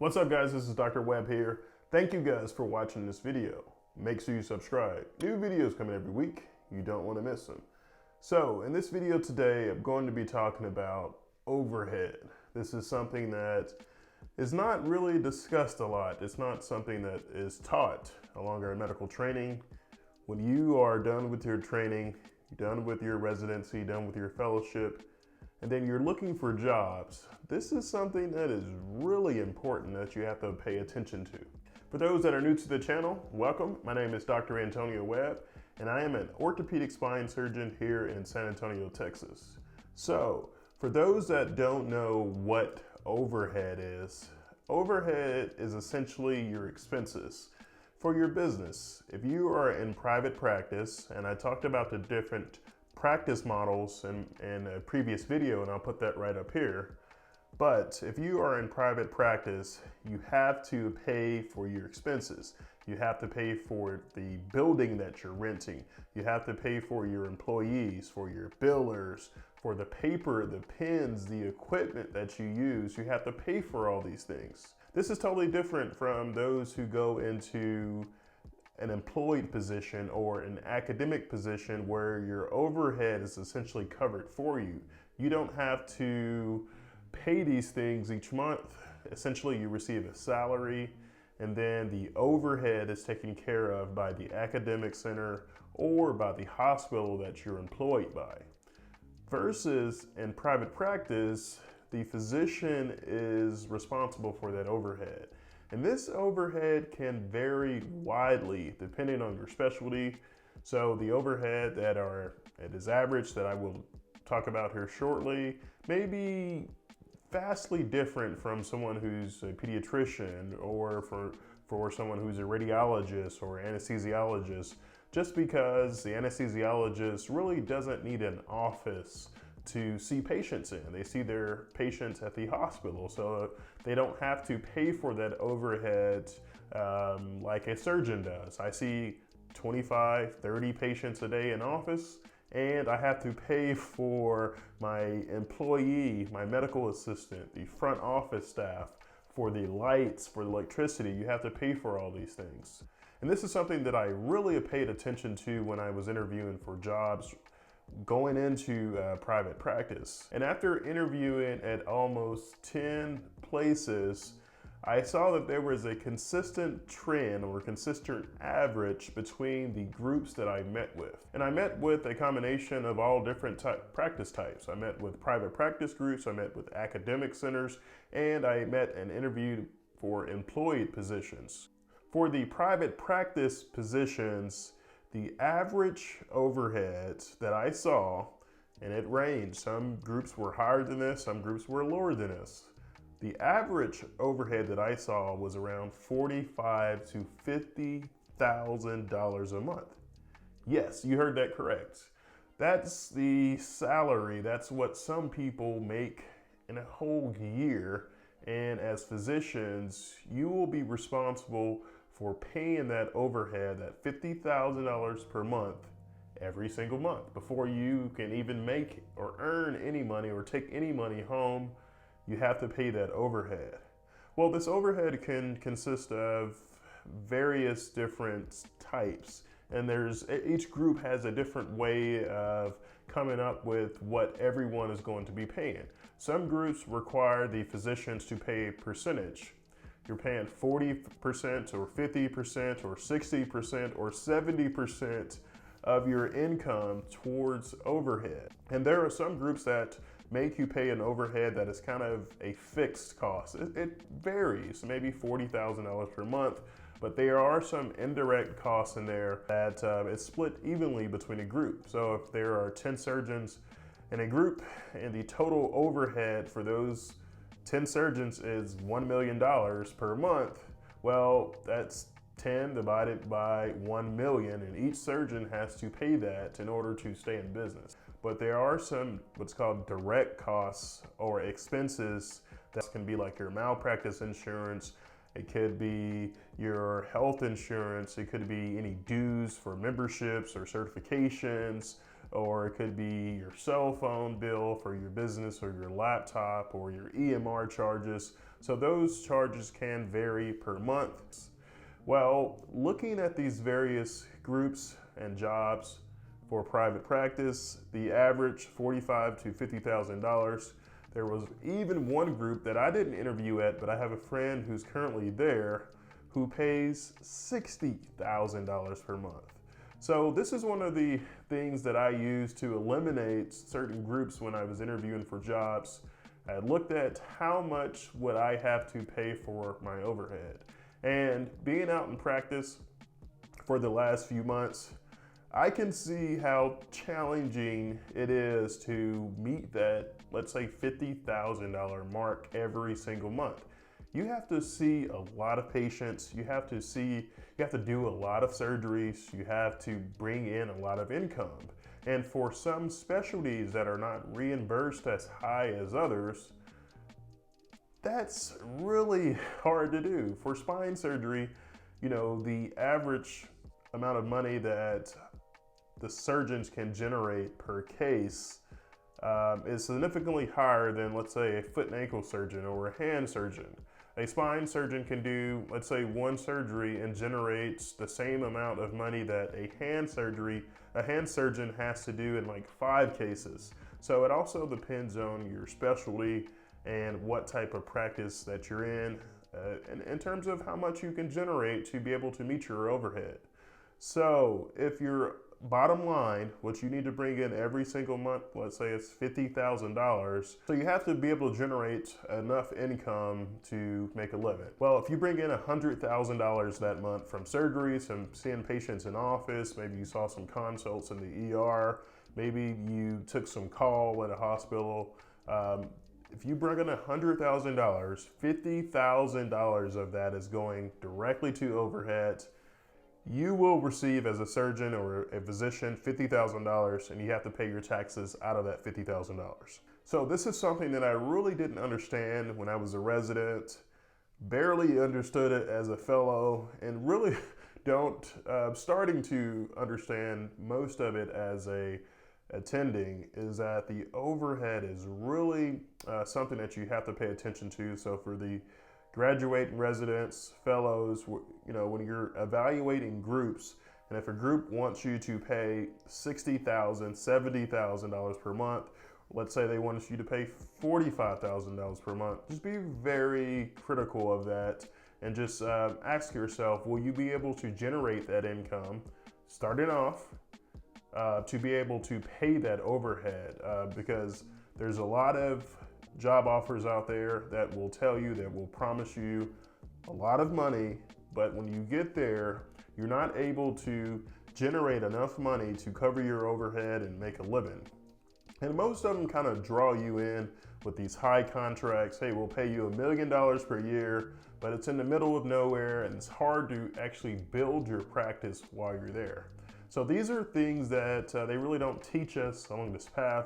What's up guys, this is Dr. Webb here. Thank you guys for watching this video. Make sure you subscribe. New videos coming every week. You don't want to miss them. So in this video today, I'm going to be talking about overhead. This is something that is not really discussed a lot. It's not something that is taught along our medical training. When you are done with your training, done with your residency, done with your fellowship, and then you're looking for jobs, this is something that is really important that you have to pay attention to. For those that are new to the channel, welcome. My name is Dr. Antonio Webb, and I am an orthopedic spine surgeon here in San Antonio, Texas. So, for those that don't know what overhead is essentially your expenses for your business. If you are in private practice, and I talked about the different practice models in a previous video, and I'll put that right up here. But if you are in private practice, you have to pay for your expenses. You have to pay for the building that you're renting. You have to pay for your employees, for your billers, for the paper, the pens, the equipment that you use. You have to pay for all these things. This is totally different from those who go into an employed position or an academic position where your overhead is essentially covered for you. You don't have to pay these things each month. Essentially, you receive a salary, and then the overhead is taken care of by the academic center or by the hospital that you're employed by. Versus in private practice, the physician is responsible for that overhead. And this overhead can vary widely depending on your specialty. So the overhead that is average that I will talk about here shortly may be vastly different from someone who's a pediatrician or for someone who's a radiologist or anesthesiologist, just because the anesthesiologist really doesn't need an office to see patients in. They see their patients at the hospital, so they don't have to pay for that overhead like a surgeon does. I see 25, 30 patients a day in office, and I have to pay for my employee, my medical assistant, the front office staff, for the lights, for the electricity. You have to pay for all these things. And this is something that I really paid attention to when I was interviewing for jobs going into private practice. And after interviewing at almost 10 places, I saw that there was a consistent trend or consistent average between the groups that I met with. And I met with a combination of all different practice types. I met with private practice groups, I met with academic centers, and I met and interviewed for employed positions. For the private practice positions, the average overhead that I saw, and it ranged, some groups were higher than this, some groups were lower than this. The average overhead that I saw was around $45,000 to $50,000 a month. Yes, you heard that correct. That's the salary, that's what some people make in a whole year. And as physicians, you will be responsible for paying that overhead, that $50,000 per month, every single month. Before you can even make or earn any money or take any money home, you have to pay that overhead. Well, this overhead can consist of various different types, and each group has a different way of coming up with what everyone is going to be paying. Some groups require the physicians to pay a percentage. You're paying 40% or 50% or 60% or 70% of your income towards overhead. And there are some groups that make you pay an overhead that is kind of a fixed cost. It varies, maybe $40,000 per month, but there are some indirect costs in there that it's split evenly between a group. So if there are 10 surgeons in a group and the total overhead for those 10 surgeons is $1 million per month, well, that's 10 divided by 1 million, and each surgeon has to pay that in order to stay in business. But there are some what's called direct costs or expenses that can be like your malpractice insurance, it could be your health insurance, it could be any dues for memberships or certifications, or it could be your cell phone bill for your business or your laptop or your EMR charges. So those charges can vary per month. Well, looking at these various groups and jobs for private practice, the average $45,000 to $50,000. There was even one group that I didn't interview at, but I have a friend who's currently there who pays $60,000 per month. So this is one of the things that I use to eliminate certain groups when I was interviewing for jobs. I looked at how much would I have to pay for my overhead. And being out in practice for the last few months, I can see how challenging it is to meet that, let's say, $50,000 mark every single month. You have to see a lot of patients. You have to do a lot of surgeries. You have to bring in a lot of income. And for some specialties that are not reimbursed as high as others, that's really hard to do. For spine surgery, the average amount of money that the surgeons can generate per case is significantly higher than, let's say, a foot and ankle surgeon or a hand surgeon. A spine surgeon can do, let's say, one surgery and generates the same amount of money that a hand surgeon has to do in like 5 cases. So it also depends on your specialty and what type of practice that you're in terms of how much you can generate to be able to meet your overhead. So if your bottom line, what you need to bring in every single month, let's say it's $50,000, so you have to be able to generate enough income to make a living. Well, if you bring in $100,000 that month from surgeries, from seeing patients in office, maybe you saw some consults in the ER, maybe you took some call at a hospital, if you bring in $100,000, $50,000 of that is going directly to overhead. You will receive, as a surgeon or a physician, $50,000, and you have to pay your taxes out of that $50,000. So this is something that I really didn't understand when I was a resident, barely understood it as a fellow, and really starting to understand most of it as a attending, is that the overhead is really something that you have to pay attention to. So for the graduating residents, fellows, when you're evaluating groups, and if a group wants you to pay $60,000, $70,000 per month, let's say they want you to pay $45,000 per month, just be very critical of that and just ask yourself, will you be able to generate that income starting off to be able to pay that overhead? Because there's a lot of job offers out there that will tell you, that will promise you a lot of money, but when you get there, you're not able to generate enough money to cover your overhead and make a living. And most of them kind of draw you in with these high contracts. Hey, we'll pay you $1 million per year, but it's in the middle of nowhere and it's hard to actually build your practice while you're there. So these are things that they really don't teach us along this path,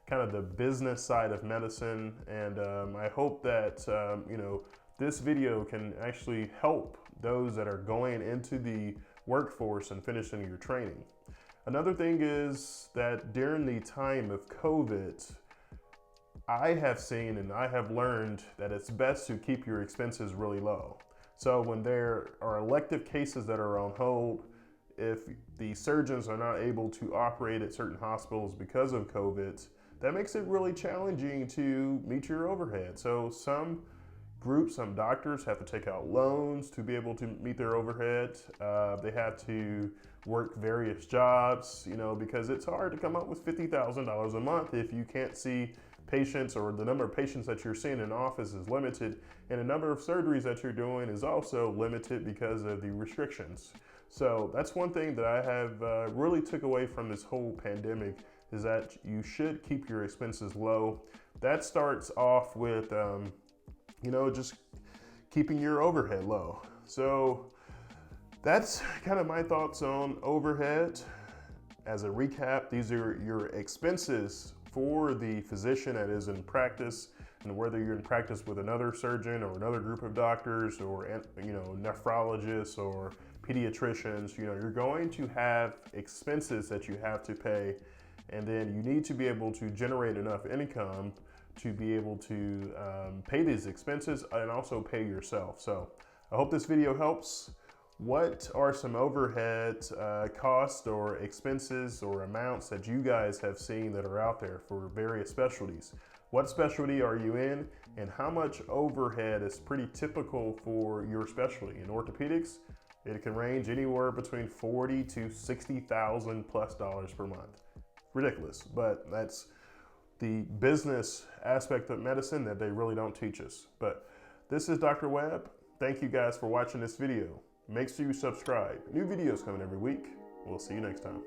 kind of the business side of medicine. And I hope that, this video can actually help those that are going into the workforce and finishing your training. Another thing is that during the time of COVID, I have seen and I have learned that it's best to keep your expenses really low. So when there are elective cases that are on hold, if the surgeons are not able to operate at certain hospitals because of COVID, that makes it really challenging to meet your overhead. So some groups, some doctors have to take out loans to be able to meet their overhead. They have to work various jobs, because it's hard to come up with $50,000 a month if you can't see patients, or the number of patients that you're seeing in office is limited, and the number of surgeries that you're doing is also limited because of the restrictions. So that's one thing that I have really took away from this whole pandemic, is that you should keep your expenses low. That starts off with, just keeping your overhead low. So that's kind of my thoughts on overhead. As a recap, these are your expenses for the physician that is in practice, and whether you're in practice with another surgeon or another group of doctors, or nephrologists or pediatricians, you're going to have expenses that you have to pay, and then you need to be able to generate enough income to be able to pay these expenses and also pay yourself. So I hope this video helps. What are some overhead costs or expenses or amounts that you guys have seen that are out there for various specialties? What specialty are you in, and how much overhead is pretty typical for your specialty? In orthopedics, it can range anywhere between $40,000 to $60,000+ per month. Ridiculous, but that's the business aspect of medicine that they really don't teach us. But this is Dr. Webb. Thank you guys for watching this video. Make sure you subscribe. New videos coming every week. We'll see you next time.